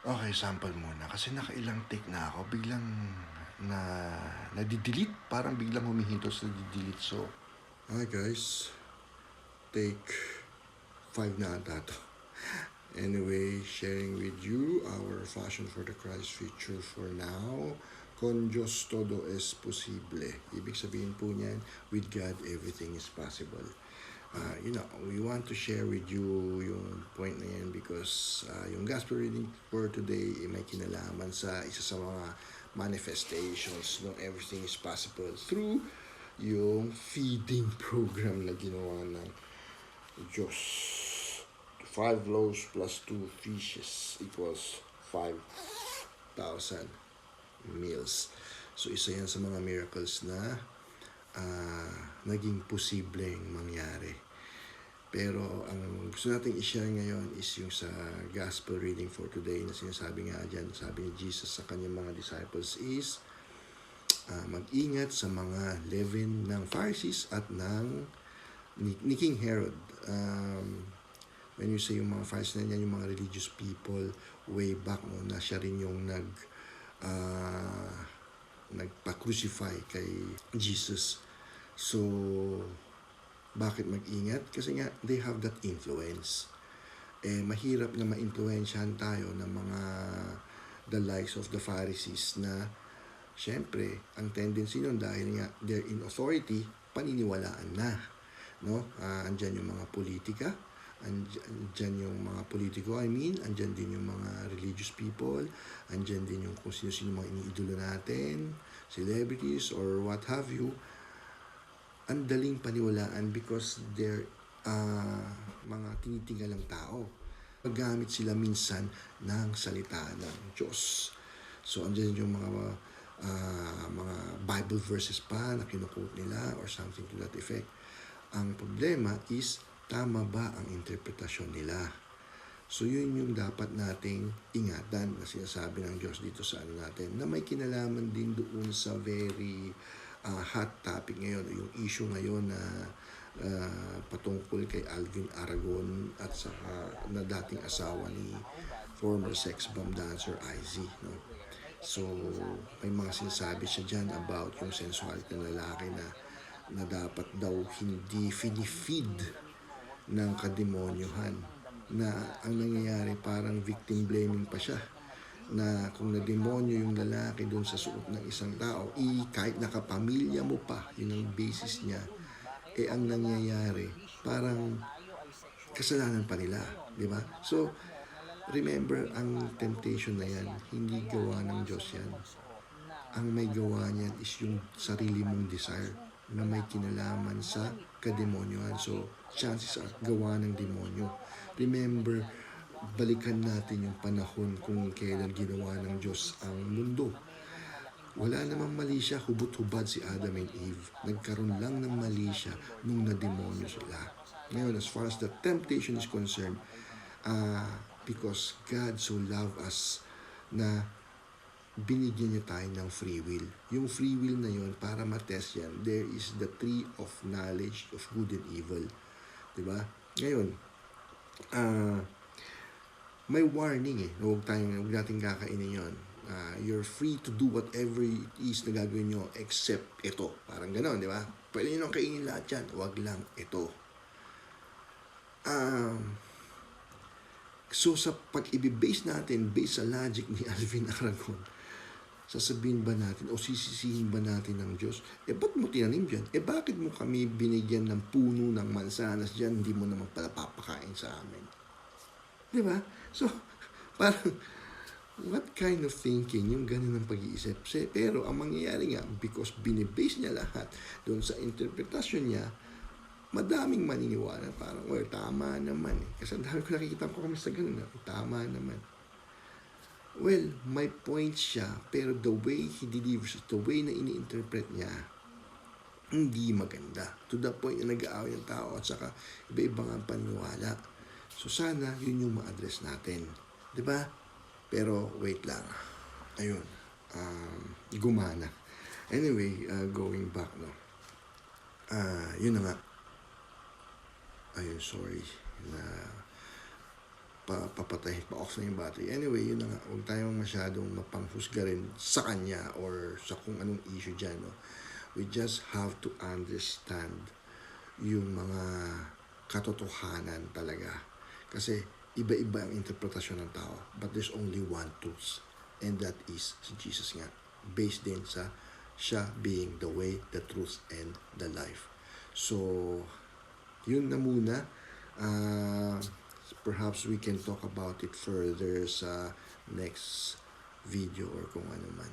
Okay, sample muna kasi nakailang take na ako biglang na nadi-delete, parang biglang humihinto sa nadi-delete. So, hi guys, take 5 na ata to. Anyway, sharing with you our Fashion for the Christ feature for now. Con Diyos todo es posible. Ibig sabihin po niyan, with God everything is possible. We want to share with you yung point na yan because yung gospel reading for today may kinalaman sa isa sa mga manifestations no everything is possible through yung feeding program na ginawa ng Diyos. 5 loaves plus 2 fishes equals 5,000 meals. So isa yan sa mga miracles na naging posibleng mangyari. Pero ang gusto natin i-share ngayon is yung sa gospel reading for today na sinasabi nga dyan, sabi ni Jesus sa kanyang mga disciples is mag-ingat sa mga leaven ng Pharisees at ni King Herod. When you say yung mga Pharisees na yan, yung mga religious people way back no, na siya rin yung nagpa-crucify kay Jesus. So, bakit mag-ingat? Kasi nga, they have that influence. Mahirap na ma-influensyahan tayo ng mga the likes of the Pharisees na syempre, ang tendency nun dahil nga they're in authority, paniniwalaan na. No? Andyan yung mga politika, andyan yung mga politiko, andyan din yung mga religious people, andyan din yung kung sino-sino mga iniidolo natin, celebrities or what have you. Ang daling paniwalaan because they're mga tinitingala ng tao. Paggamit sila minsan ng salita ng Diyos. So, andyan yung mga Bible verses pa na kinuquote nila or something to that effect. Ang problema is, tama ba ang interpretasyon nila? So, yun yung dapat nating ingatan na sinasabi ng Diyos dito sa natin na may kinalaman din doon sa very hot topic ngayon, yung issue ngayon na patungkol kay Alvin Aragon at saka na dating asawa ni former sex bomb dancer IZ. No? So, may mga sinasabi siya dyan about yung sensuality ng lalaki na dapat daw hindi finifeed ng kademonyohan. Na ang nangyayari parang victim blaming pa siya na kung na-demonyo yung lalaki doon sa suot ng isang tao, kahit nakapamilya mo pa, yun ang basis niya, ang nangyayari, parang kasalanan pa nila, di ba? So, remember, ang temptation na yan, hindi gawa ng Diyos yan. Ang may gawa niyan is yung sarili mong desire na may kinalaman sa kademonyohan. So, chances are gawa ng demonyo. Remember, balikan natin yung panahon kung kailan ginawa ng Diyos ang mundo. Wala namang mali siya, hubot-hubad si Adam and Eve. Nagkaroon lang ng mali siya nung nademonyo sila. Ngayon, as far as the temptation is concerned, because God so loved us na binigyan niya tayo ng free will. Yung free will na yon para matest yan, there is the tree of knowledge of good and evil. Diba? Ngayon, may warning huwag natin kakainin yun. You're free to do whatever it is na gagawin nyo except ito. Parang gano'n, di ba? Pwede nyo kainin lahat yan. Huwag lang ito. So sa pag-ibibase natin based sa logic ni Alvin Aragon, sasabihin ba natin o sisisihin ba natin ng Diyos, ba't mo tinanim dyan? Bakit mo kami binigyan ng puno ng mansanas dyan, hindi mo naman pala papakain sa amin? Diba? So, parang, what kind of thinking, yung ganun ng pag-iisip. Pero ang mangyayari nga, because binibase niya lahat doon sa interpretasyon niya, madaming maniniwala. Parang, well, tama naman. Kasi ang dami ko nakikita ko kami sa ganun. Tama naman. Well, may point siya, pero the way he delivers it, the way na ini-interpret niya, hindi maganda. To the point na nag-aaway ng tao at saka iba-iba nga paniwala. So sana yun yung ma-address natin. Diba? Pero wait lang. Ayun. Gumana. Anyway, going back, no. Yun na nga. Ayun, sorry. papatayin, pa-off na yung battery. Anyway, yun na nga, huwag tayong masyadong mapanghusga rin sa kanya or sa kung anong issue dyan, no? We just have to understand yung mga katotohanan talaga. Kasi iba-iba ang interpretasyon ng tao. But there's only one truth. And that is si Jesus nga. Based din sa siya being the way, the truth, and the life. So, yun na muna. Perhaps we can talk about it further sa next video or kung ano man.